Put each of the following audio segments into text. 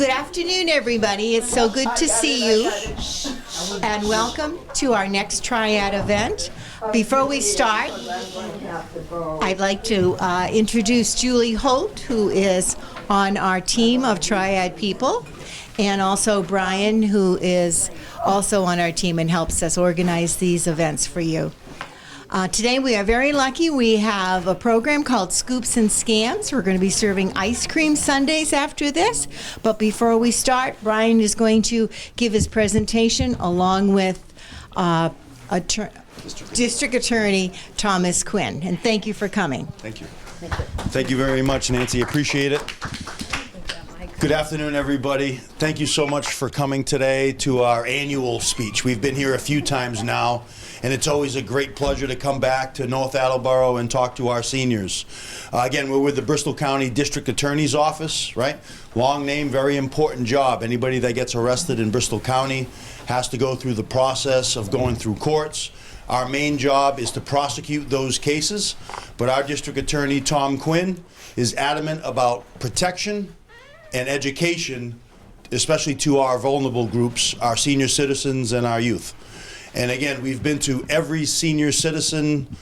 Good afternoon, everybody. It's so good to see you, and welcome to our next Triad event. Before we start, I'd like to introduce Julie Holt, who is on our team of Triad people, and also Brian, who is also on our team and helps us organize these events for you. Today we are very lucky. We have a program called Scoops and Scams. We're going to be serving ice cream sundaes after this. But before we start, Brian is going to give his presentation along with District Attorney Thomas Quinn. And thank you for coming. Thank you. Thank you very much, Nancy. Appreciate it. Good afternoon, everybody. Thank you so much for coming today to our annual speech. We've been here a few times now, and it's always a great pleasure to come back to North Attleboro and talk to our seniors. Again, we're with the Bristol County District Attorney's Office, right? Long name, very important job. Anybody that gets arrested in Bristol County has to go through the process of going through courts. Our main job is to prosecute those cases, but our District Attorney, Tom Quinn, is adamant about protection and education, especially to our vulnerable groups, our senior citizens and our youth. And again, we've been to every senior citizen,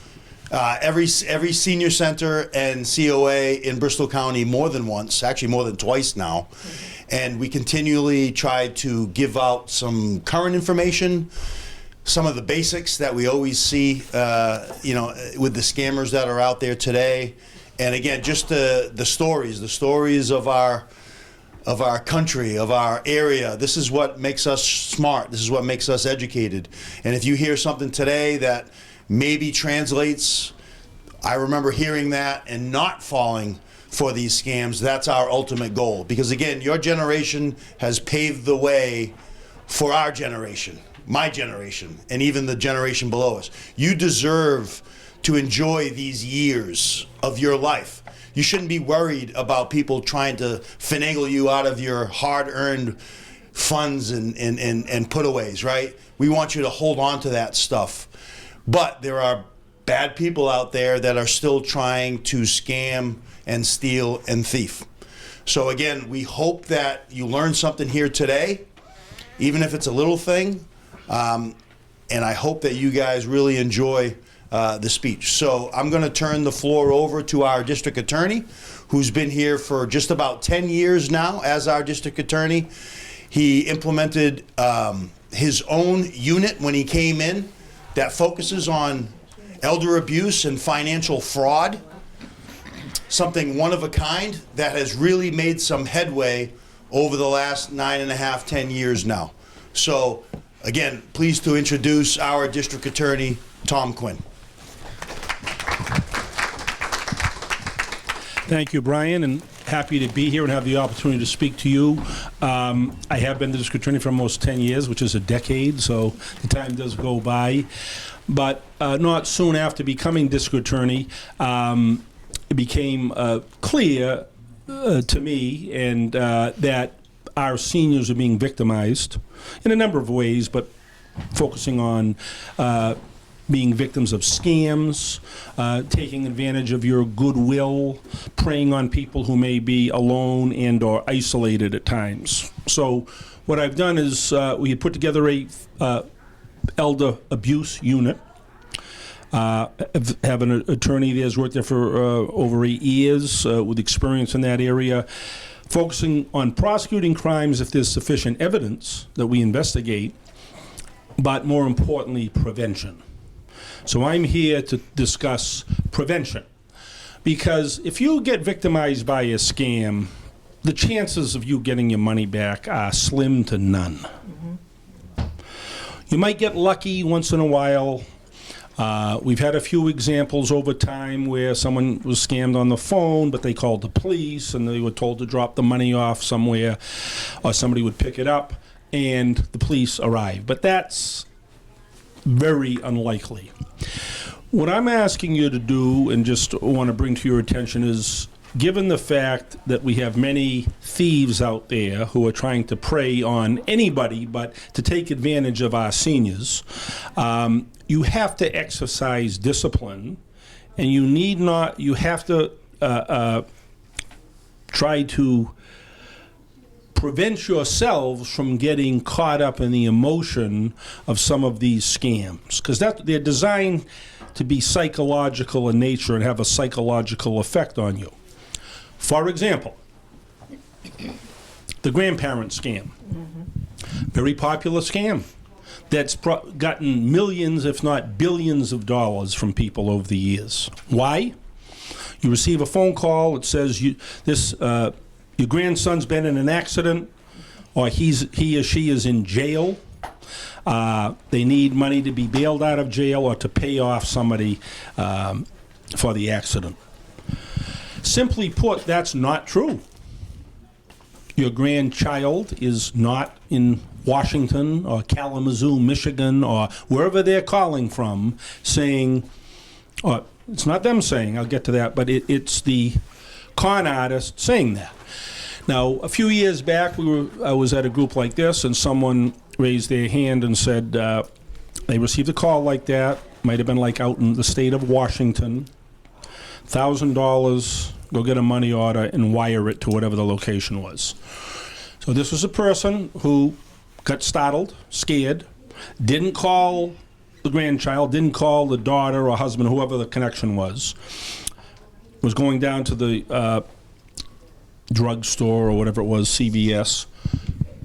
every senior center and COA in Bristol County more than once, actually more than twice now. And we continually try to give out some current information, some of the basics that we always see, with the scammers that are out there today. And again, just the stories of our country, of our area. This is what makes us smart. This is what makes us educated. And if you hear something today that maybe translates, I remember hearing that and not falling for these scams, that's our ultimate goal. Because again, your generation has paved the way for our generation, my generation, and even the generation below us. You deserve to enjoy these years of your life. You shouldn't be worried about people trying to finagle you out of your hard-earned funds and putaways, right? We want you to hold on to that stuff. But there are bad people out there that are still trying to scam and steal and thief. So again, we hope that you learn something here today, even if it's a little thing. And I hope that you guys really enjoy the speech. So I'm going to turn the floor over to our district attorney, who's been here for just about 10 years now as our district attorney. He implemented his own unit when he came in that focuses on elder abuse and financial fraud, something one of a kind that has really made some headway over the last 9.5, 10 years now. So again, pleased to introduce our district attorney, Tom Quinn. Thank you, Brian, and happy to be here and have the opportunity to speak to you. I have been the district attorney for almost 10 years, which is a decade, so the time does go by. But not soon after becoming district attorney, it became clear to me and that our seniors are being victimized in a number of ways, but focusing on being victims of scams, taking advantage of your goodwill, preying on people who may be alone and or isolated at times. So what I've done is we had put together a elder abuse unit. Have an attorney there who's worked there for over 8 years with experience in that area, focusing on prosecuting crimes if there's sufficient evidence that we investigate, but more importantly, prevention. So I'm here to discuss prevention, because if you get victimized by a scam, the chances of you getting your money back are slim to none. Mm-hmm. You might get lucky once in a while. We've had a few examples over time where someone was scammed on the phone, but they called the police and they were told to drop the money off somewhere, or somebody would pick it up and the police arrived. But that's very unlikely. What I'm asking you to do, and just want to bring to your attention, is given the fact that we have many thieves out there who are trying to prey on anybody but to take advantage of our seniors, you have to exercise discipline, and you have to try to prevent yourselves from getting caught up in the emotion of some of these scams, because they're designed to be psychological in nature and have a psychological effect on you. For example, the grandparent scam. Very popular scam that's gotten millions, if not billions of dollars from people over the years. Why? You receive a phone call, it says your grandson's been in an accident, or he or she is in jail. They need money to be bailed out of jail or to pay off somebody for the accident. Simply put, that's not true. Your grandchild is not in Washington or Kalamazoo, Michigan, or wherever they're calling from saying, or it's not them saying, I'll get to that, but it's the con artist saying that. Now, a few years back, I was at a group like this, and someone raised their hand and said they received a call like that, might have been like out in the state of Washington, $1,000, go get a money order and wire it to whatever the location was. So this was a person who got startled, scared, didn't call the grandchild, didn't call the daughter or husband, whoever the connection was going down to the drugstore or whatever it was, CVS.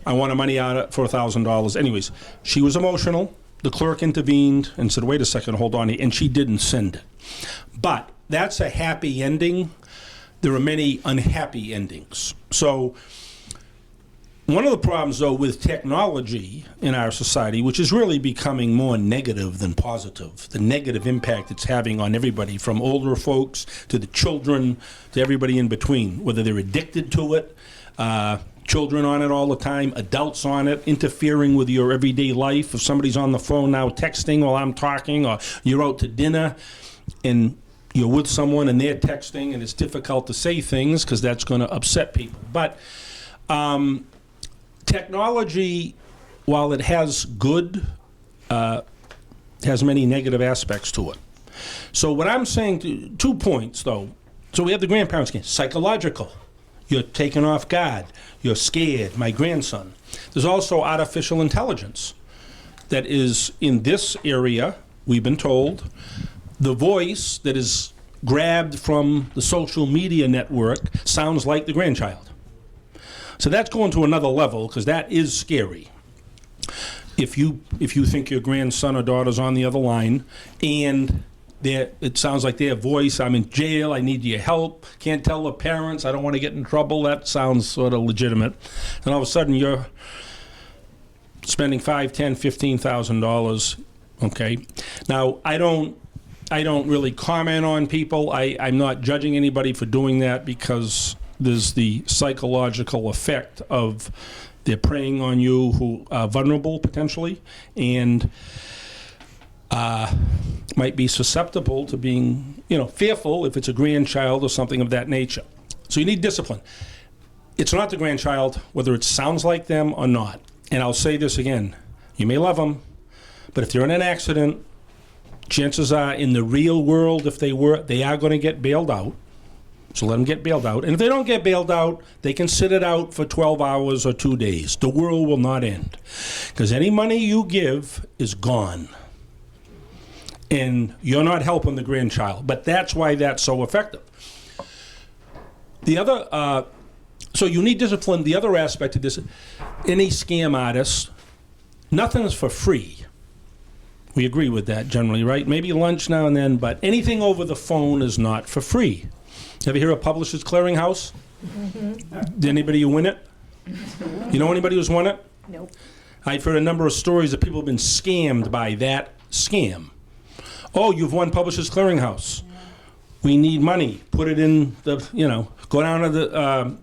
I want a money out for $1,000. Anyways, she was emotional. The clerk intervened and said, wait a second, hold on. And she didn't send it. But that's a happy ending. There are many unhappy endings. So one of the problems, though, with technology in our society, which is really becoming more negative than positive, the negative impact it's having on everybody, from older folks to the children to everybody in between, whether they're addicted to it, children on it all the time, adults on it, interfering with your everyday life. If somebody's on the phone now texting while I'm talking, or you're out to dinner and you're with someone and they're texting, and it's difficult to say things because that's going to upset people. But technology, while it has good, has many negative aspects to it. So what I'm saying, 2 points though. So we have the grandparents game, psychological. You're taken off guard. You're scared, my grandson. There's also artificial intelligence that is in this area, we've been told, the voice that is grabbed from the social media network sounds like the grandchild. So that's going to another level, because that is scary. If you think your grandson or daughter's on the other line and it sounds like their voice, I'm in jail, I need your help, can't tell the parents, I don't want to get in trouble, that sounds sort of legitimate. And all of a sudden you're spending $5,000, $10,000, $15,000. Okay. Now, I don't really comment on people. I'm not judging anybody for doing that, because there's the psychological effect of they're preying on you who are vulnerable potentially and might be susceptible to being, fearful if it's a grandchild or something of that nature. So you need discipline. It's not the grandchild, whether it sounds like them or not. And I'll say this again, you may love them, but if they're in an accident, chances are in the real world, if they are going to get bailed out. So let them get bailed out. And if they don't get bailed out, they can sit it out for 12 hours or 2 days. The world will not end. Because any money you give is gone. And you're not helping the grandchild. But that's why that's so effective. The other, so you need discipline. The other aspect of this, any scam artist, nothing's for free. We agree with that generally, right? Maybe lunch now and then, but anything over the phone is not for free. Ever hear of Publishers Clearinghouse? Mm-hmm. Did anybody win it? You know anybody who's won it? Nope. I've heard a number of stories that people have been scammed by that scam. Oh, you've won Publishers Clearinghouse. We need money. Put it in the, go down to the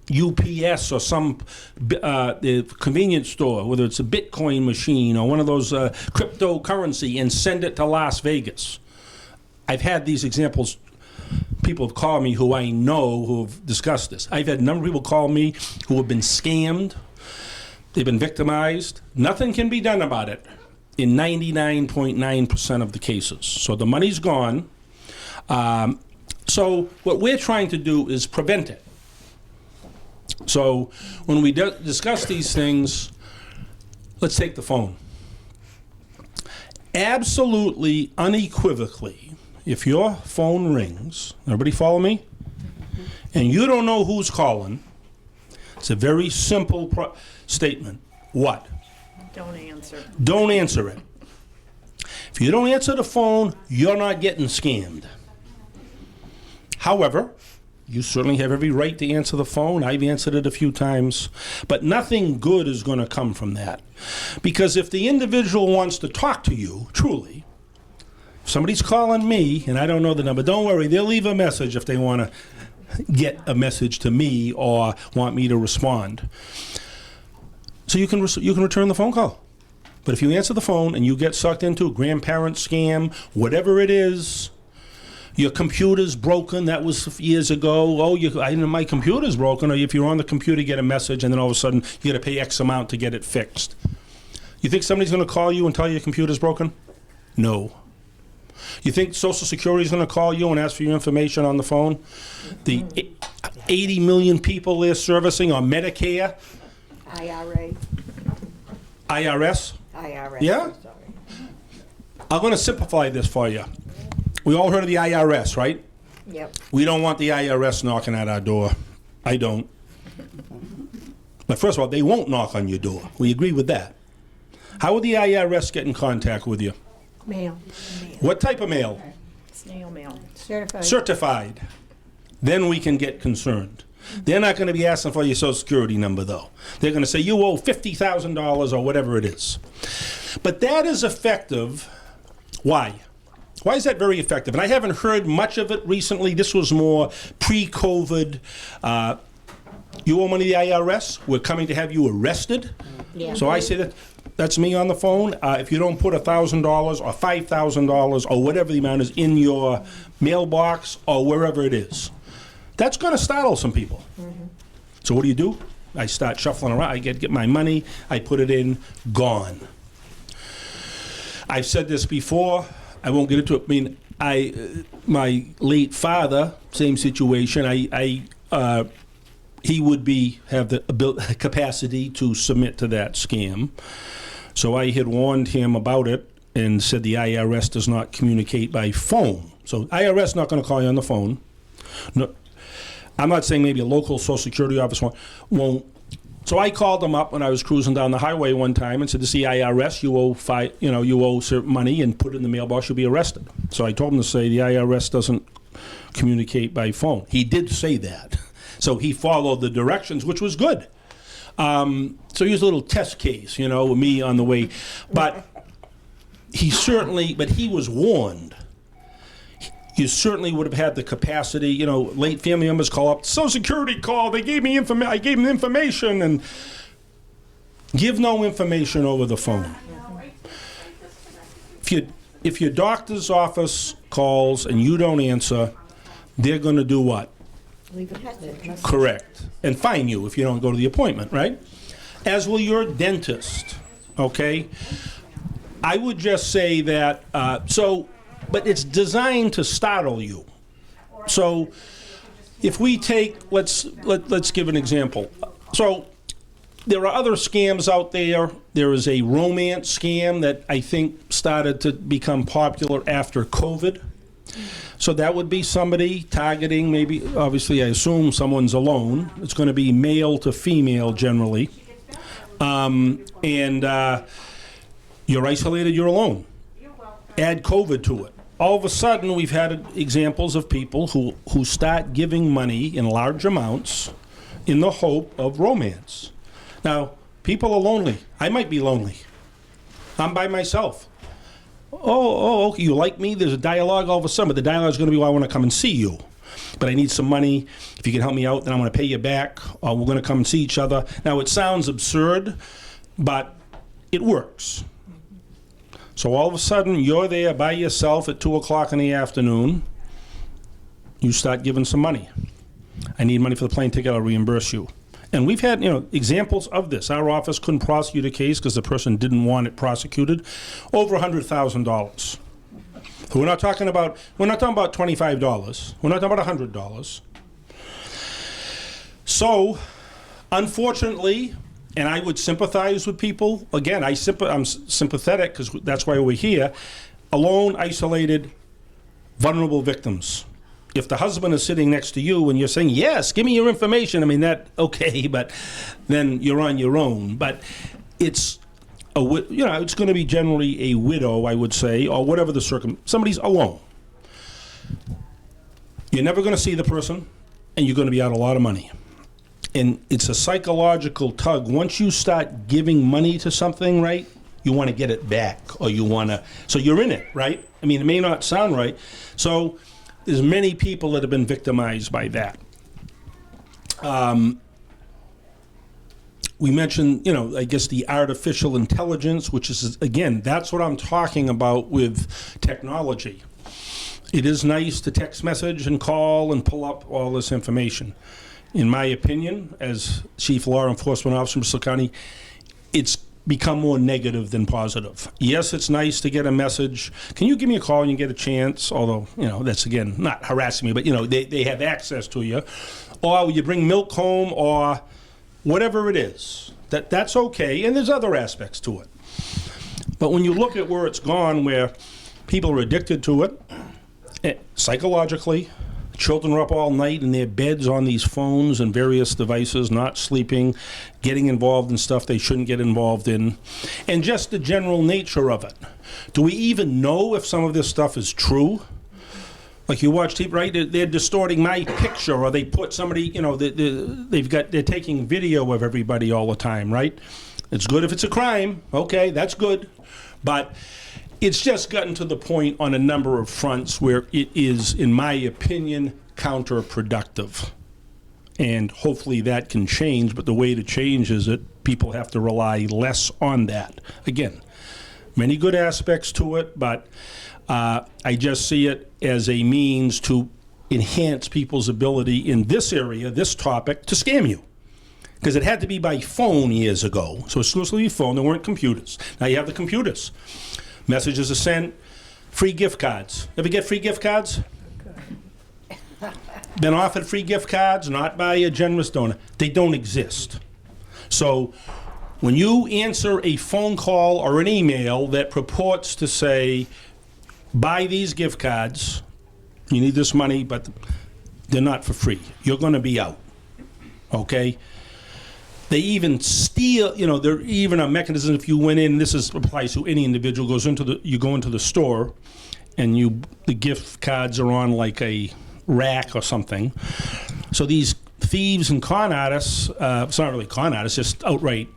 UPS or some the convenience store, whether it's a Bitcoin machine or one of those cryptocurrency, and send it to Las Vegas. I've had these examples. People have called me who I know who have discussed this. I've had a number of people call me who have been scammed. They've been victimized. Nothing can be done about it in 99.9% of the cases. So the money's gone. So what we're trying to do is prevent it. So when we discuss these things, let's take the phone. Absolutely, unequivocally, if your phone rings, everybody follow me? And you don't know who's calling, it's a very simple statement. What? Don't answer. Don't answer it. If you don't answer the phone, you're not getting scammed. However, you certainly have every right to answer the phone. I've answered it a few times. But nothing good is going to come from that. Because if the individual wants to talk to you, truly, if somebody's calling me and I don't know the number, don't worry, they'll leave a message if they want to get a message to me or want me to respond. So you can return the phone call. But if you answer the phone and you get sucked into a grandparent scam, whatever it is, your computer's broken, that was years ago. Oh, I know my computer's broken. Or if you're on the computer, you get a message, and then all of a sudden you got to pay X amount to get it fixed. You think somebody's going to call you and tell you your computer's broken? No. You think Social Security is going to call you and ask for your information on the phone? The 80 million people they're servicing on Medicare? IRA. IRS? IRA. Yeah? Sorry. I'm going to simplify this for you. We all heard of the IRS, right? Yep. We don't want the IRS knocking at our door. I don't. But first of all, they won't knock on your door. We agree with that. How would the IRS get in contact with you? Mail. What type of mail? Snail mail. Certified. Certified. Then we can get concerned. They're not going to be asking for your Social Security number, though. They're going to say you owe $50,000 or whatever it is. But that is effective. Why? Why is that very effective? And I haven't heard much of it recently. This was more pre-COVID. You owe money to the IRS. We're coming to have you arrested. Yeah. So I say that's me on the phone. If you don't put $1,000 or $5,000 or whatever the amount is in your mailbox or wherever it is, that's going to startle some people. Mm-hmm. So what do? I start shuffling around. I get my money. I put it in. Gone. I've said this before. I won't get into it. I mean, my late father, same situation. He would have the capacity to submit to that scam. So I had warned him about it and said the IRS does not communicate by phone. So IRS not going to call you on the phone. No, I'm not saying maybe a local Social Security office won't. So I called them up when I was cruising down the highway one time and said, "This is the IRS. You owe certain money, and put it in the mailbox. You'll be arrested." So I told him to say the IRS doesn't communicate by phone. He did say that, so he followed the directions, which was good. So he was a little test case, with me on the way, but he was warned. You certainly would have had the capacity, late family members call up, Social Security call, they gave me I gave them information, and give no information over the phone. If your doctor's office calls and you don't answer, they're going to do what? Leave a message. Correct. And fine you if you don't go to the appointment, right? As will your dentist, okay? I would just say that, but it's designed to startle you. So if we take, let's give an example. So there are other scams out there. There is a romance scam that I think started to become popular after COVID. So that would be somebody targeting, maybe, obviously I assume someone's alone. It's going to be male to female generally. You're isolated, you're alone. Add COVID to it. All of a sudden, we've had examples of people who start giving money in large amounts in the hope of romance. Now, people are lonely. I might be lonely. I'm by myself. Oh, you like me? There's a dialogue all of a sudden, but the dialogue is going to be, well, I want to come and see you. But I need some money. If you can help me out, then I'm going to pay you back, or we're going to come and see each other. Now, it sounds absurd, but it works. So all of a sudden, you're there by yourself at 2 o'clock in the afternoon. You start giving some money. I need money for the plane ticket. I'll reimburse you. And we've had, examples of this. Our office couldn't prosecute a case because the person didn't want it prosecuted. Over $100,000. So we're not talking about $25. We're not talking about $100. So Unfortunately, and I would sympathize with people, again, I'm sympathetic because that's why we're here, alone, isolated, vulnerable victims. If the husband is sitting next to you and you're saying, yes, give me your information, I mean, that, okay, but then you're on your own. But it's, it's going to be generally a widow, I would say, or whatever the somebody's alone. You're never going to see the person, and you're going to be out a lot of money. And it's a psychological tug. Once you start giving money to something, right, you want to get it back, or you want to, so you're in it, right? I mean, it may not sound right. So there's many people that have been victimized by that. We mentioned, I guess the artificial intelligence, which is, again, that's what I'm talking about with technology. It is nice to text message and call and pull up all this information. In my opinion, as Chief Law Enforcement Officer in Bristol County, it's become more negative than positive. Yes, it's nice to get a message. Can you give me a call when you get a chance? Although, that's, again, not harassing me, but, they have access to you. Or you bring milk home or whatever it is. That's okay, and there's other aspects to it. But when you look at where it's gone, where people are addicted to it, psychologically, children are up all night in their beds on these phones and various devices, not sleeping, getting involved in stuff they shouldn't get involved in, and just the general nature of it. Do we even know if some of this stuff is true? Like you watch TV, right? They're distorting my picture, or they put somebody, they're taking video of everybody all the time, right? It's good if it's a crime. Okay, that's good. But it's just gotten to the point on a number of fronts where it is, in my opinion, counterproductive. And hopefully that can change, but the way to change is that people have to rely less on that. Again, many good aspects to it, but I just see it as a means to enhance people's ability in this area, this topic, to scam you. Because it had to be by phone years ago. So exclusively phone, there weren't computers. Now you have the computers. Messages are sent, free gift cards. Ever get free gift cards? Been offered free gift cards, not by a generous donor. They don't exist. So when you answer a phone call or an email that purports to say, buy these gift cards, you need this money, but they're not for free. You're going to be out. Okay? They even steal, there even a mechanism if you went in, applies to any individual, you go into the store and the gift cards are on like a rack or something. So these thieves and con artists, it's not really con artists, just outright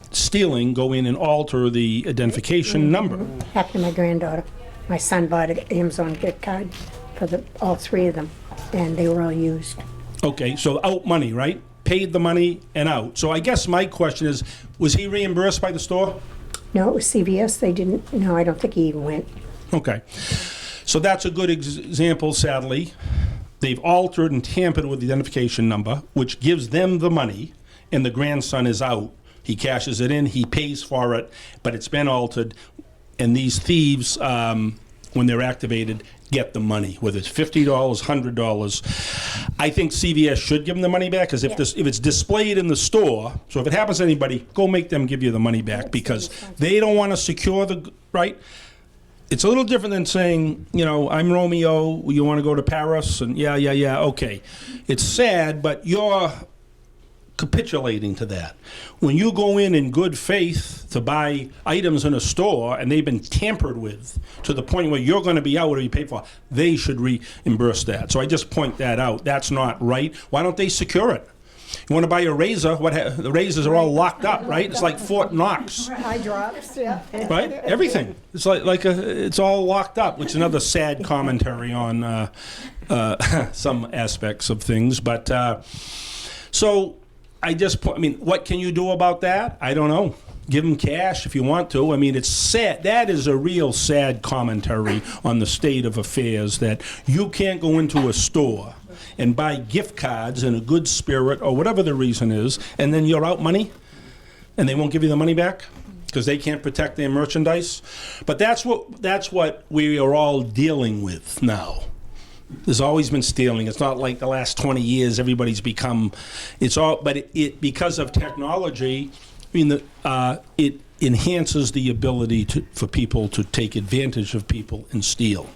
stealing, go in and alter the identification number. Happened to my granddaughter. My son bought an Amazon gift card for all three of them, and they were all used. Okay, so out money, right? Paid the money and out. So I guess my question is, was he reimbursed by the store? No, it was CVS. They didn't. No, I don't think he even went. Okay. So that's a good example, sadly. They've altered and tampered with the identification number, which gives them the money, and the grandson is out. He cashes it in, he pays for it, but it's been altered, and these thieves, when they're activated, get the money, whether it's $50, $100. I think CVS should give them the money back, because if it's displayed in the store, so if it happens to anybody, go make them give you the money back, because they don't want to secure right? It's a little different than saying, I'm Romeo, you want to go to Paris? And yeah, okay. It's sad, but you're capitulating to that. When you go in good faith to buy items in a store and they've been tampered with to the point where you're going to be out whatever you pay for, they should reimburse that. So I just point that out. That's not right. Why don't they secure it? You want to buy a razor, the razors are all locked up, right? It's like Fort Knox. Eye drops, yeah. Right? Everything. It's it's all locked up, which is another sad commentary on some aspects of things. But so what can you do about that? I don't know. Give them cash if you want to. It's sad. That is a real sad commentary on the state of affairs, that you can't go into a store and buy gift cards in a good spirit or whatever the reason is, and then you're out money and they won't give you the money back because they can't protect their merchandise. But that's what we are all dealing with now. There's always been stealing. It's not like the last 20 years everybody's become, it's all, but it because of technology, I mean, it enhances the ability for people to take advantage of people and steal.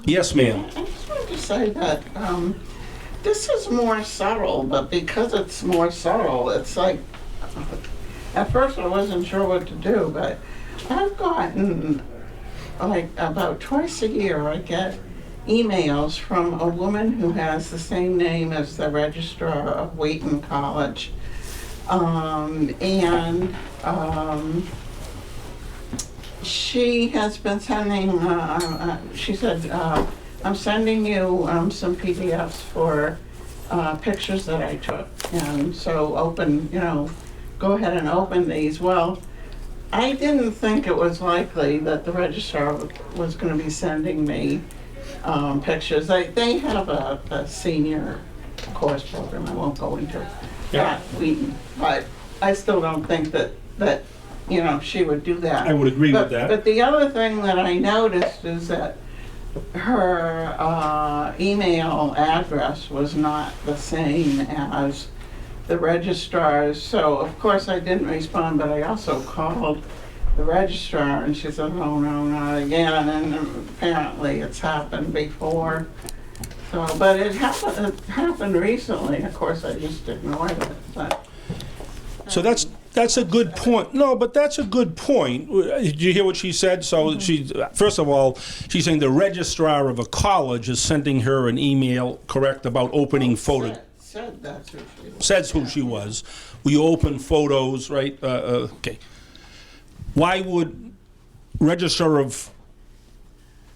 Yes, ma'am. I just wanted to say that this is more subtle, but because it's more subtle, it's like, at first I wasn't sure what to do, but I've gotten, like, about twice a year, I get emails from a woman who has the same name as the registrar of Wheaton College. She has been sending, she said, I'm sending you some PDFs for pictures that I took. And so open, go ahead and open these. Well, I didn't think it was likely that the registrar was going to be sending me pictures. They have a senior course program I won't go into at Wheaton, but I still don't think that she would do that. I would agree with that. But the other thing that I noticed is that her email address was not the same as the registrar's. So of course I didn't respond, but I also called the registrar and she said, oh no, not again. And apparently it's happened before. So, but it happened recently. Of course I just ignored it. But, So that's a good point. No, but that's a good point. Did you hear what she said? So first of all, she's saying the registrar of a college is sending her an email, correct, about opening photos. said that's who she was. Says who she was. We open photos, right? Okay. Why would registrar of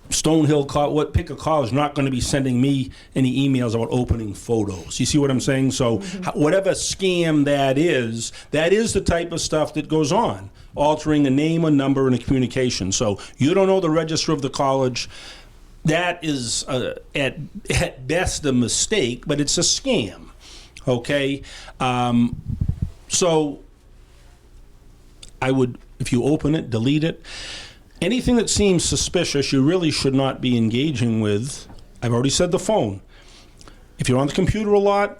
Stonehill, pick a college, not going to be sending me any emails about opening photos? You see what I'm saying? So whatever scam that is the type of stuff that goes on, altering a name, a number, and a communication. So you don't know the registrar of the college. That is, at best, a mistake, but it's a scam, okay? So I would, if you open it, delete it. Anything that seems suspicious, you really should not be engaging with. I've already said the phone. If you're on the computer a lot,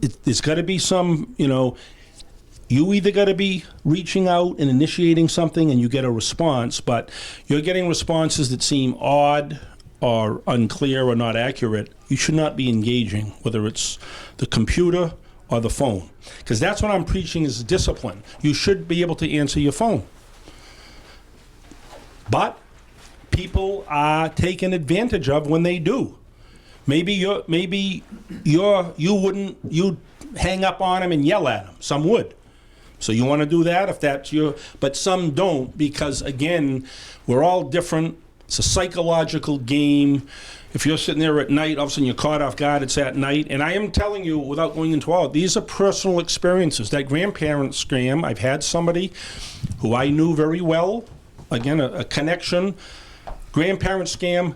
there's got to be some, you either got to be reaching out and initiating something and you get a response, but you're getting responses that seem odd or unclear or not accurate. You should not be engaging, whether it's the computer or the phone, because that's what I'm preaching is discipline. You should be able to answer your phone. But people are taken advantage of when they do. You'd hang up on them and yell at them. Some would. So you want to do that if that's but some don't, because again, we're all different. It's a psychological game. If you're sitting there at night, all of a sudden you're caught off guard, it's at night. And I am telling you, without going into all, these are personal experiences. That grandparent scam, I've had somebody who I knew very well, again, a connection, grandparent scam,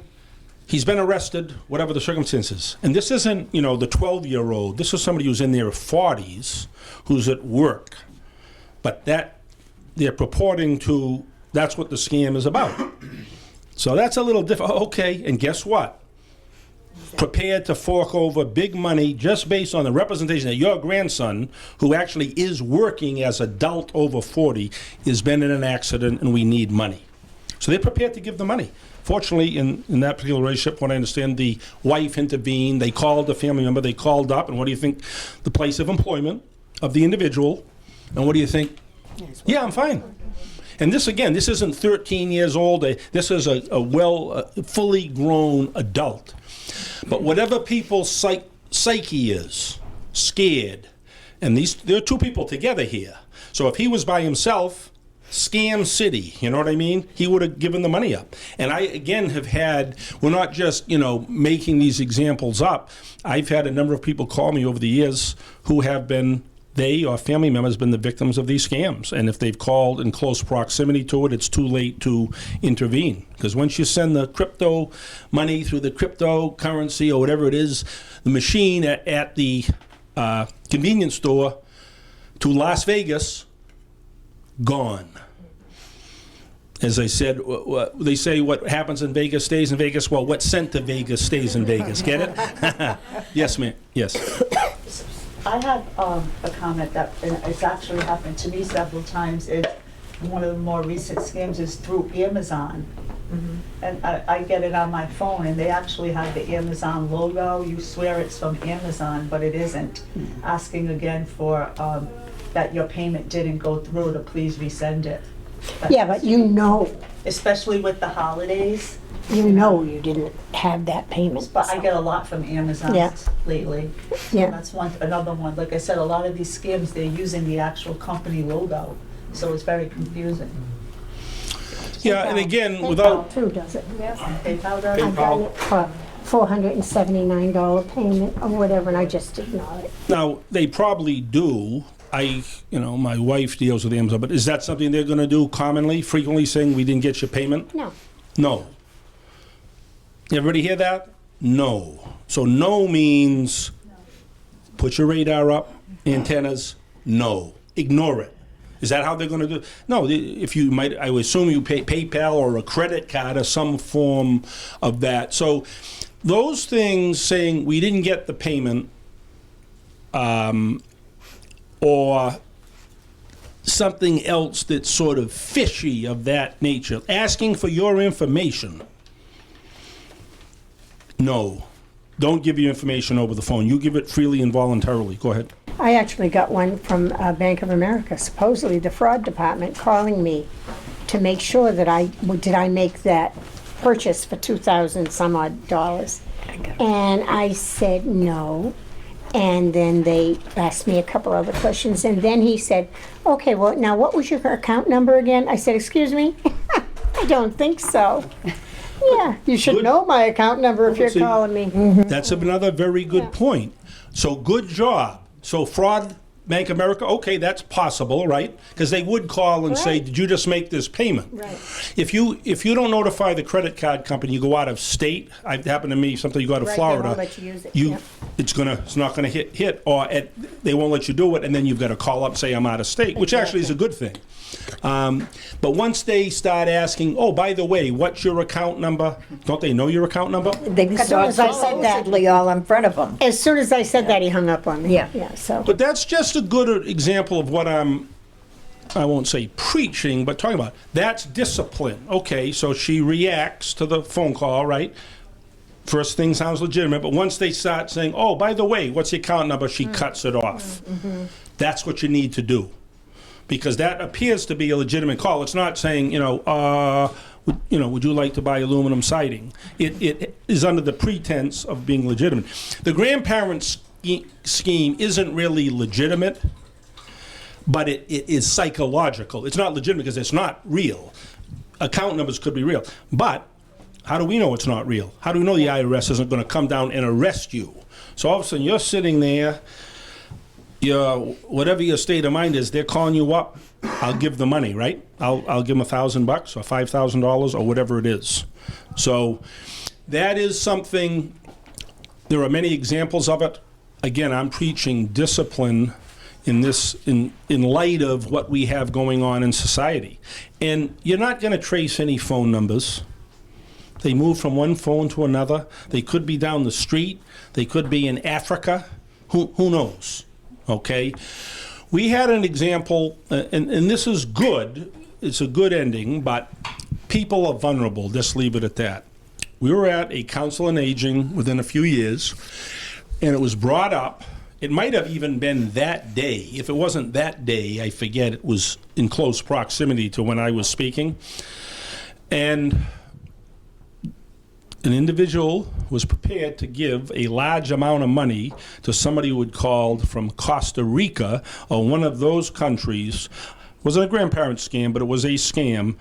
he's been arrested, whatever the circumstances. And this isn't, the 12-year-old. This is somebody who's in their 40s, who's at work. But that, they're purporting to, that's what the scam is about. So that's a little different. Okay, and guess what? Prepared to fork over big money just based on the representation that your grandson, who actually is working as adult over 40, has been in an accident and we need money. So they're prepared to give the money. Fortunately, in that particular relationship, what I understand, the wife intervened. They called the family member. They called up, and what do you think? The place of employment of the individual. And what do you think? Yeah, I'm fine. And this, again, this isn't 13 years old. This is a fully grown adult. But whatever people's psyche is, scared, and there are two people together here. So if he was by himself, scam city, you know what I mean? He would have given the money up. And I, again, we're not just, making these examples up. I've had a number of people call me over the years who have been, they or family members, been the victims of these scams. And if they've called in close proximity to it, it's too late to intervene. Because once you send the crypto money through the cryptocurrency or whatever it is, the machine at the convenience store to Las Vegas, gone. As I said, they say what happens in Vegas stays in Vegas. Well, what's sent to Vegas stays in Vegas. Get it? Yes, ma'am. Yes. I have a comment that and it's actually happened to me several times. One of the more recent scams is through Amazon. And I get it on my phone, and they actually have the Amazon logo. You swear it's from Amazon, but it isn't. Asking again for that your payment didn't go through, to please resend it. Yeah, but you know Especially with the holidays. you didn't have that payment. But I get a lot from Amazon Yeah. lately. So Yeah. that's another one. Like I said, a lot of these scams, they're using the actual company logo, so it's very confusing. Yeah, and again, PayPal without too does it. PayPal does? I got it for $479 payment or whatever, and I just ignored it. now, they probably do. My wife deals with Amazon, but is that something they're going to do commonly, frequently, saying we didn't get your payment? No. No. Everybody hear that? No. So no means put your radar up, antennas, no. Ignore it. Is that how they're going to do it? No, if you might, I would assume you pay PayPal or a credit card or some form of that. So those things saying we didn't get the payment, or something else that's sort of fishy of that nature, asking for your information. No, don't give your information over the phone. You give it freely and voluntarily. Go ahead. I actually got one from Bank of America, supposedly the fraud department calling me to make sure that did I make that purchase for $2,000 some odd dollars. And I said no. And then they asked me a couple other questions. And then he said, okay, well, now what was your account number again? I said, excuse me? I don't think so. Yeah, you should Good. know my account number if you're See, calling me. That's another very good point. So good job. So fraud, Bank of America, okay, that's possible, right? Because they would call and say, Right. did you just make this payment? Right. If you don't notify the credit card company, you go out of state. It happened to me. Something you go out of Right, they Florida. won't let you use it, You, yeah. it's not gonna hit, or they won't let you do it, and then you've got to call up and say I'm out of state, which actually is a good thing. But once they start asking, oh, by the way, what's your account number? Don't they know your account number? They As soon saw it as I said that- supposedly all in front of them. As soon as I said that, he hung up on me. Yeah. Yeah, so. But that's just a good example of what I won't say preaching, but talking about. That's discipline. Okay, so she reacts to the phone call, right? First thing sounds legitimate, but once they start saying, oh, by the way, what's the account number, she cuts it off. That's what you need to do. Because that appears to be a legitimate call. It's not saying, would you like to buy aluminum siding? It is under the pretense of being legitimate. The grandparents' scheme isn't really legitimate, but it is psychological. It's not legitimate because it's not real. Account numbers could be real. But how do we know it's not real? How do we know the IRS isn't going to come down and arrest you? So all of a sudden you're sitting there, whatever your state of mind is, they're calling you up. I'll give the money, right? I'll give them $1,000 or $5,000 or whatever it is. So that is something. There are many examples of it. Again, I'm preaching discipline in light of what we have going on in society. And you're not going to trace any phone numbers. They move from one phone to another. They could be down the street. They could be in Africa. Who knows? Okay? We had an example, and this is good. It's a good ending, but people are vulnerable. Just leave it at that. We were at a council on aging within a few years, and it was brought up. It might have even been that day. If it wasn't that day, I forget. It was in close proximity to when I was speaking. And an individual was prepared to give a large amount of money to somebody who had called from Costa Rica or one of those countries. It wasn't a grandparent scam, but it was a scam.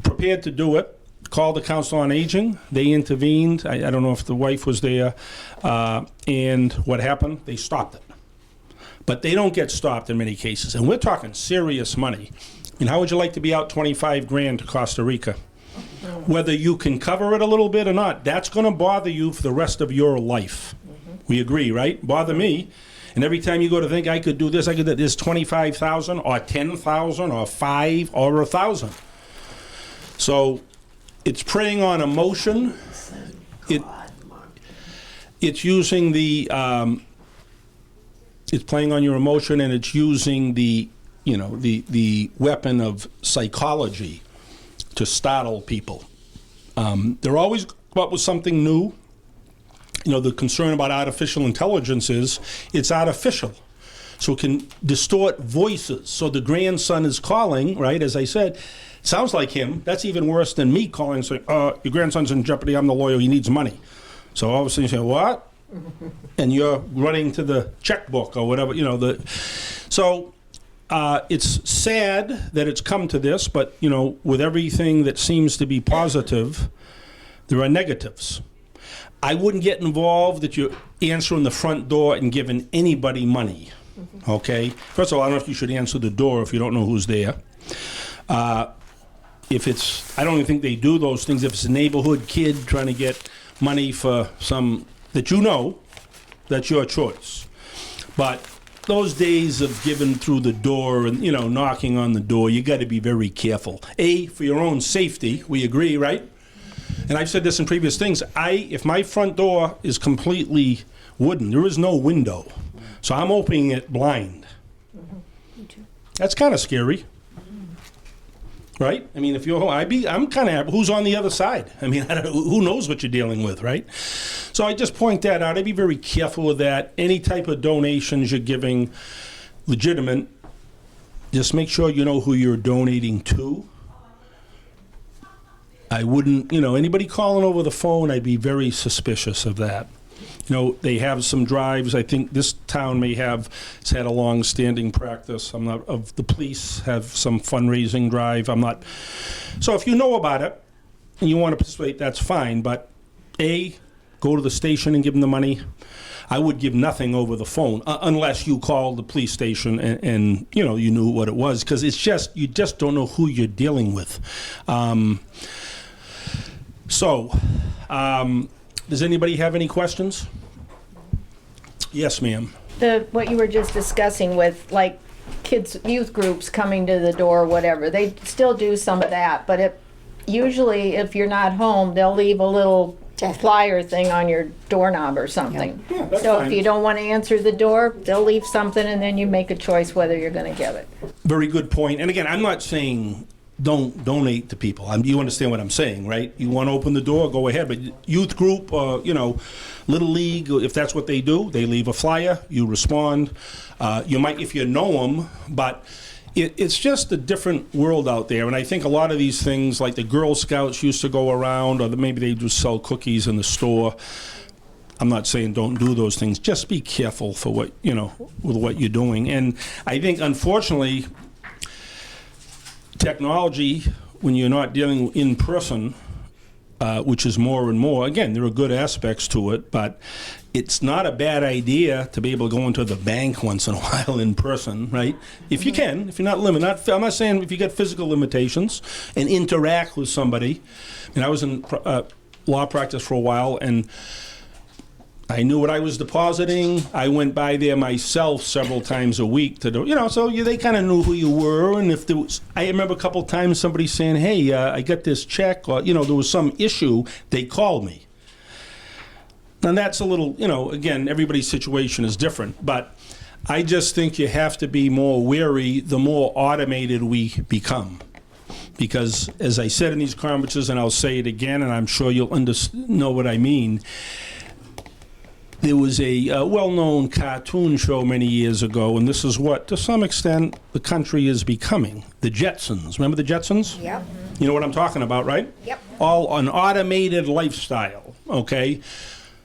Prepared to do it. Called the Council on Aging. They intervened. I don't know if the wife was there. And what happened? They stopped it. But they don't get stopped in many cases. And we're talking serious money. And how would you like to be out $25,000 to Costa Rica? Whether you can cover it a little bit or not, that's going to bother you for the rest of your life. We agree, right? Bother me. And every time you go to think, I could do this, I could do this, $25,000 or $10,000 or $5,000 or $1,000. So it's preying on emotion. It's using the, it's playing on your emotion, and it's using the, the weapon of psychology to startle people. They're always come up with something new. The concern about artificial intelligence is it's artificial. So it can distort voices. So the grandson is calling, right, as I said, sounds like him. That's even worse than me calling and saying, your grandson's in jeopardy, I'm the lawyer, he needs money. So all of a sudden you say, what? And you're running to the checkbook or whatever, So it's sad that it's come to this, but, with everything that seems to be positive, there are negatives. I wouldn't get involved that you're answering the front door and giving anybody money, okay? First of all, I don't know if you should answer the door if you don't know who's there. I don't even think they do those things. If it's a neighborhood kid trying to get money for some, that that's your choice. But those days of giving through the door and, knocking on the door, you got to be very careful. For your own safety, we agree, right? And I've said this in previous things, if my front door is completely wooden, there is no window, so I'm opening it blind. That's kind of scary, right? I mean, if you're home, I'm kind of, who's on the other side? I mean, who knows what you're dealing with, right? So I just point that out. I'd be very careful with that. Any type of donations you're giving, legitimate, just make sure you know who you're donating to. I wouldn't, anybody calling over the phone, I'd be very suspicious of that. They have some drives. I think this town it's had a long-standing practice. Of the police have some fundraising drive. So if you know about it and you want to participate, that's fine. But go to the station and give them the money. I would give nothing over the phone unless you called the police station and you knew what it was, because you just don't know who you're dealing with. Does anybody have any questions? Yes, ma'am. What you were just discussing with, like, kids, youth groups coming to the door, whatever, they still do some of that, but usually if you're not home, they'll leave a little flyer thing on your doorknob or something. Yeah, that's so fine. If you don't want to answer the door, they'll leave something, and then you make a choice whether you're going to give it. Very good point. And again, I'm not saying don't donate to people. You understand what I'm saying, right? You want to open the door, go ahead. But youth group, Little League, if that's what they do, they leave a flyer, you respond. You might, if you know them, but it's just a different world out there. And I think a lot of these things, like the Girl Scouts used to go around, or maybe they just sell cookies in the store. I'm not saying don't do those things. Just be careful for what, with what you're doing. And I think, unfortunately, technology, when you're not dealing in person, which is more and more, again, there are good aspects to it, but it's not a bad idea to be able to go into the bank once in a while in person, right? If you can, if you're not limited. I'm not saying if you got physical limitations, and interact with somebody. I was in law practice for a while, and I knew what I was depositing. I went by there myself several times a week to do, so they kind of knew who you were. And if there was, I remember a couple of times somebody saying, hey, I got this check, or, there was some issue, they called me. And that's a little, again, everybody's situation is different. But I just think you have to be more wary the more automated we become. Because, as I said in these conferences, and I'll say it again, and I'm sure you'll know what I mean, there was a well-known cartoon show many years ago, and this is what, to some extent, the country is becoming. The Jetsons. Remember the Jetsons? Yep. You know what I'm talking about, right? Yep. All an automated lifestyle, okay?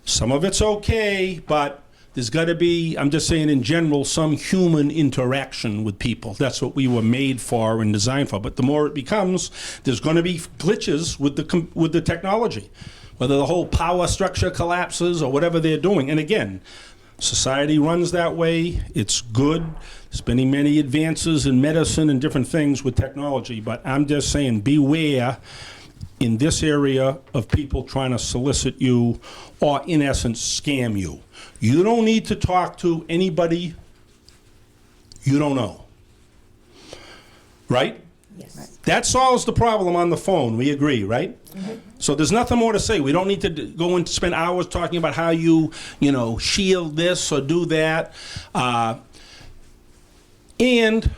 Some of it's okay, but there's got to be, I'm just saying in general, some human interaction with people. That's what we were made for and designed for. But the more it becomes, there's going to be glitches with the technology. Whether the whole power structure collapses or whatever they're doing. And again, society runs that way. It's good. There's been many advances in medicine and different things with technology. But I'm just saying, beware in this area of people trying to solicit you or, in essence, scam you. You don't need to talk to anybody you don't know. Right? That solves the problem on the phone. We agree, right? So there's nothing more to say. We don't need to go and spend hours talking about how you shield this or do that. And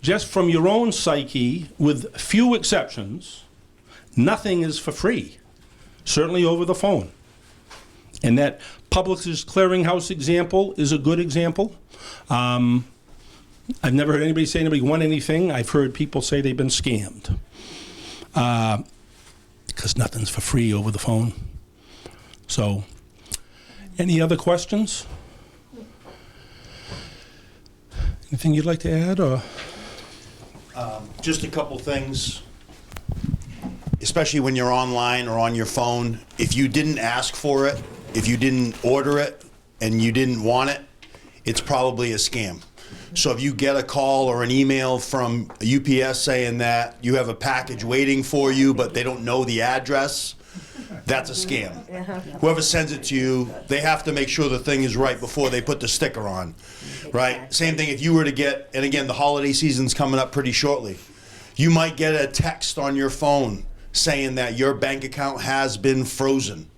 just from your own psyche, with few exceptions, nothing is for free, certainly over the phone. And that Publishers Clearinghouse example is a good example. I've never heard anybody say anybody won anything. I've heard people say they've been scammed. Because nothing's for free over the phone. So, any other questions? Anything you'd like to add, or? Just a couple things, especially when you're online or on your phone. If you didn't ask for it, if you didn't order it, and you didn't want it, it's probably a scam. So if you get a call or an email from UPS saying that you have a package waiting for you, but they don't know the address, that's a scam. Whoever sends it to you, they have to make sure the thing is right before they put the sticker on, right? Same thing if you were to get, and again, the holiday season's coming up pretty shortly, you might get a text on your phone saying that your bank account has been frozen.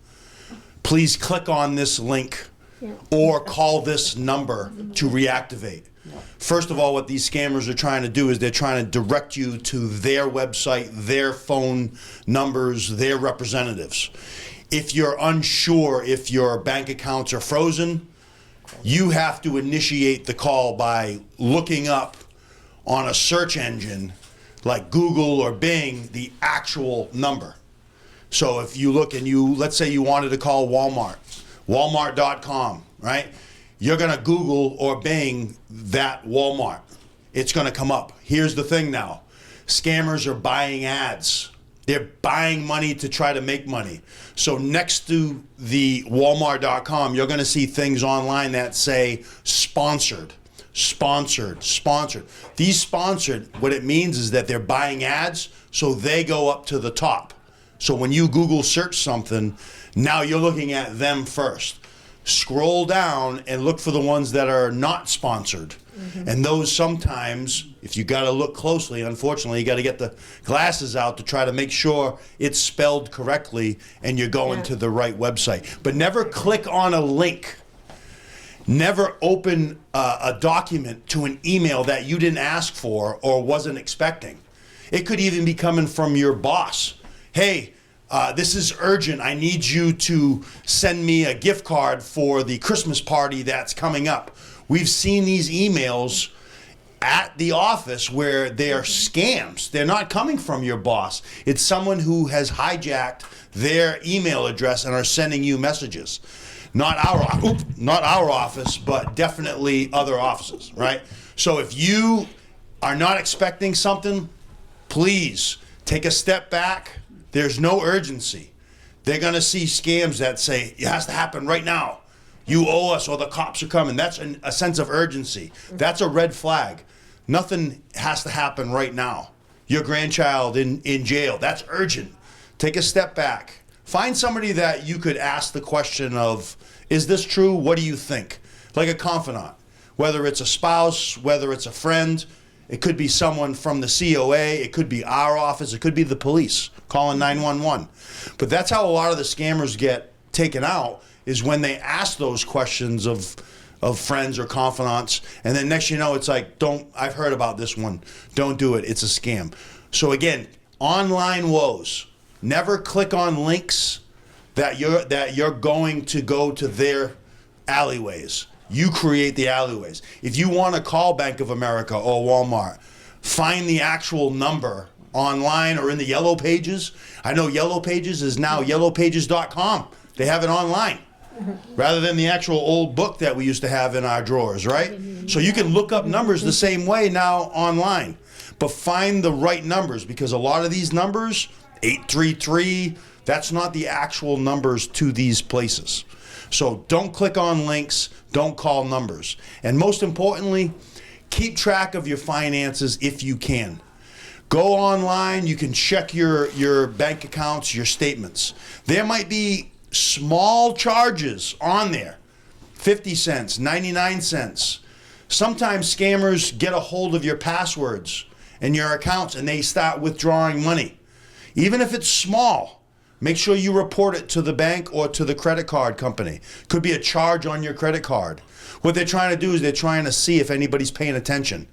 Please click on this link or call this number to reactivate. First of all, what these scammers are trying to do is they're trying to direct you to their website, their phone numbers, their representatives. If you're unsure if your bank accounts are frozen, you have to initiate the call by looking up on a search engine like Google or Bing the actual number. So if you look and let's say you wanted to call Walmart, walmart.com, right? You're going to Google or Bing that Walmart. It's going to come up. Here's the thing now. Scammers are buying ads. They're buying money to try to make money. So next to the walmart.com, you're going to see things online that say sponsored, sponsored, sponsored. These sponsored, what it means is that they're buying ads, so they go up to the top. So when you Google search something, now you're looking at them first. Scroll down and look for the ones that are not sponsored. And those sometimes, if you got to look closely, unfortunately, you got to get the glasses out to try to make sure it's spelled correctly and you're going to the right website. But never click on a link. Never open a document to an email that you didn't ask for or wasn't expecting. It could even be coming from your boss. Hey, this is urgent. I need you to send me a gift card for the Christmas party that's coming up. We've seen these emails at the office where they are scams. They're not coming from your boss. It's someone who has hijacked their email address and are sending you messages. Not our office, but definitely other offices, right? So if you are not expecting something, please take a step back. There's no urgency. They're going to see scams that say, it has to happen right now. You owe us or the cops are coming. That's a sense of urgency. That's a red flag. Nothing has to happen right now. Your grandchild in jail, that's urgent. Take a step back. Find somebody that you could ask the question of, is this true? What do you think? Like a confidant. Whether it's a spouse, whether it's a friend, it could be someone from the COA, it could be our office, it could be the police calling 911. But that's how a lot of the scammers get taken out, is when they ask those questions of friends or confidants, and then next you know it's like, I've heard about this one, don't do it, it's a scam. So again, online woes. Never click on links that you're going to go to their alleyways. You create the alleyways. If you want to call Bank of America or Walmart, find the actual number online or in the Yellow Pages. I know Yellow Pages is now yellowpages.com. They have it online rather than the actual old book that we used to have in our drawers, right? So you can look up numbers the same way now online, but find the right numbers, because a lot of these numbers, 833, that's not the actual numbers to these places. So don't click on links, don't call numbers. And most importantly, keep track of your finances if you can. Go online, you can check your bank accounts, your statements. There might be small charges on there, 50 cents, 99 cents. Sometimes scammers get a hold of your passwords in your accounts and they start withdrawing money, even if it's small, make sure you report it to the bank or to the credit card company. Could be a charge on your credit card. What they're trying to do is they're trying to see if anybody's paying attention.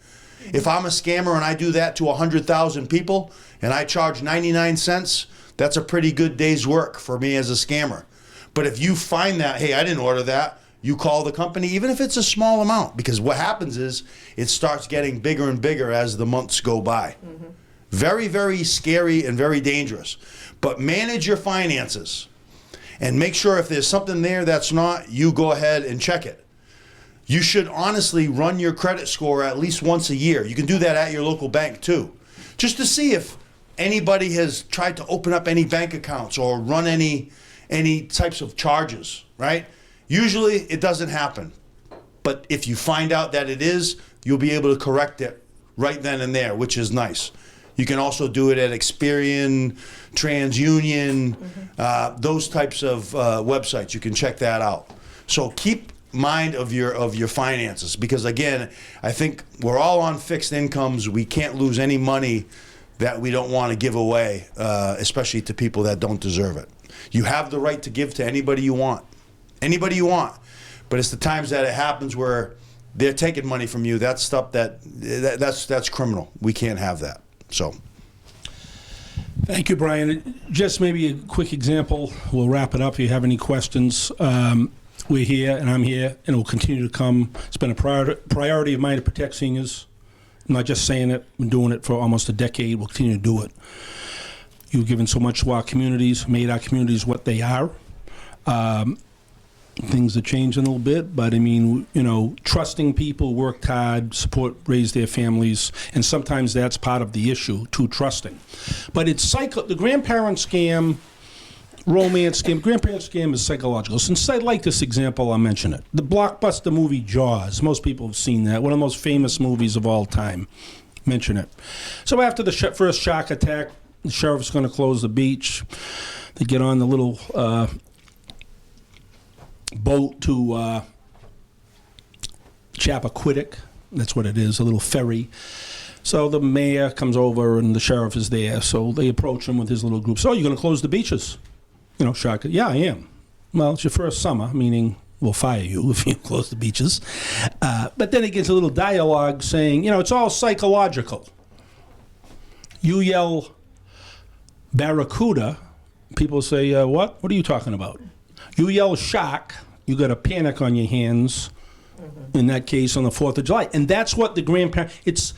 If I'm a scammer and I do that to 100,000 people and I charge 99 cents, that's a pretty good day's work for me as a scammer. But if you find that, hey, I didn't order that, you call the company, even if it's a small amount, because what happens is it starts getting bigger and bigger as the months go by. Very, very scary and very dangerous. But manage your finances and make sure if there's something there that's not, you go ahead and check it. You should honestly run your credit score at least once a year. You can do that at your local bank too, just to see if anybody has tried to open up any bank accounts or run any types of charges, right? Usually it doesn't happen. But if you find out that it is, you'll be able to correct it right then and there, which is nice. You can also do it at Experian, TransUnion, those types of websites. You can check that out. So keep mind of your finances, because again, I think we're all on fixed incomes. We can't lose any money that we don't want to give away, especially to people that don't deserve it. You have the right to give to anybody you want. Anybody you want. But it's the times that it happens where they're taking money from you. That's stuff that's criminal. We can't have that. So. Thank you, Brian. Just maybe a quick example. We'll wrap it up. If you have any questions, we're here and I'm here and we'll continue to come. It's been a priority of mine to protect seniors. I'm not just saying it. I've been doing it for almost a decade. We'll continue to do it. You've given so much to our communities, made our communities what they are. Things are changing a little bit, but I mean, you know, trusting people, worked hard, raise their families, and sometimes that's part of the issue, too trusting. But it's the grandparent scam, romance scam. Grandparent scam is psychological. Since I like this example, I'll mention it. The blockbuster movie Jaws. Most people have seen that. One of the most famous movies of all time. Mention it. So after the first shark attack, the sheriff's going to close the beach. They get on the little boat to Chappaquiddick. That's what it is, a little ferry. So the mayor comes over and the sheriff is there. So they approach him with his little group. So you're going to close the beaches? You know, shark. Yeah, I am. Well, it's your first summer, meaning we'll fire you if you close the beaches. But then it gets a little dialogue saying, you know, it's all psychological. You yell barracuda, people say, what? What are you talking about? You yell shark, you got a panic on your hands, in that case on the 4th of July. And that's what the grandparents, it's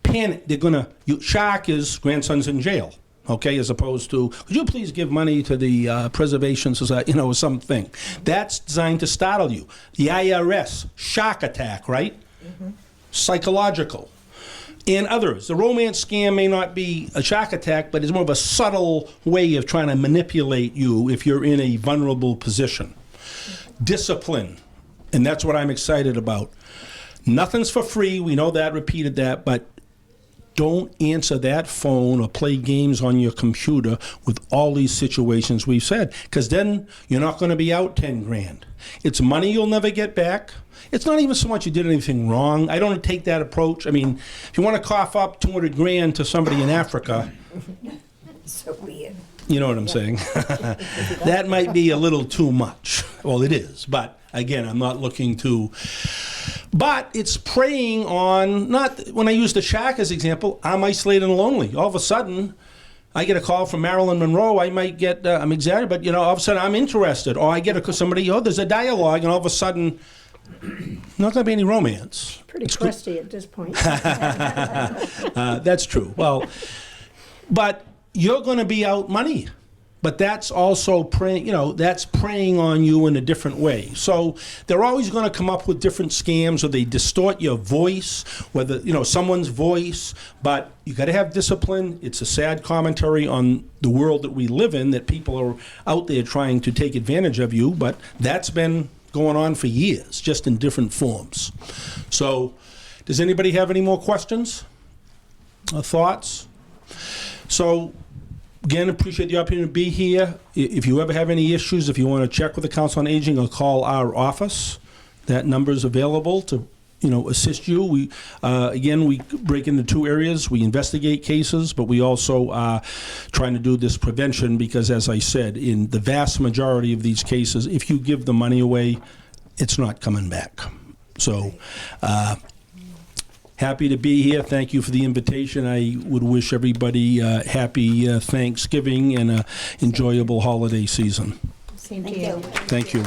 panic. They're going to, shark is grandson's in jail, okay, as opposed to, would you please give money to the Preservation Society, you know, something. That's designed to startle you. The IRS, shark attack, right? Psychological. And others. The romance scam may not be a shark attack, but it's more of a subtle way of trying to manipulate you if you're in a vulnerable position. Discipline, and that's what I'm excited about. Nothing's for free, we know that, repeated that, but don't answer that phone or play games on your computer with all these situations we've said, because then you're not going to be out 10 grand. It's money you'll never get back. It's not even so much you did anything wrong. I don't take that approach. I mean, if you want to cough up 200 grand to somebody in Africa, So weird. you know what I'm saying? That might be a little too much. Well, it is. But again, I'm not looking to. But it's preying on, not when I use the shark as example, I'm isolated and lonely. All of a sudden, I get a call from Marilyn Monroe. I might get, I'm exaggerating, but you know, all of a sudden I'm interested. Or I get somebody, there's a dialogue, and all of a sudden, not going to be any romance. Pretty crusty at this point. That's true. Well, but you're going to be out money. But that's also preying, that's preying on you in a different way. So they're always going to come up with different scams, or they distort your voice, whether, someone's voice. But you got to have discipline. It's a sad commentary on the world that we live in, that people are out there trying to take advantage of you. But that's been going on for years, just in different forms. So does anybody have any more questions or thoughts? So again, appreciate the opportunity to be here. If you ever have any issues, if you want to check with the Council on Aging or call our office, that number is available to, assist you. We again, we break into two areas. We investigate cases, but we also are trying to do this prevention because, as I said, in the vast majority of these cases, if you give the money away, it's not coming back. So happy to be here. Thank you for the invitation. I would wish everybody happy Thanksgiving and an enjoyable holiday season. Same to you. Thank you.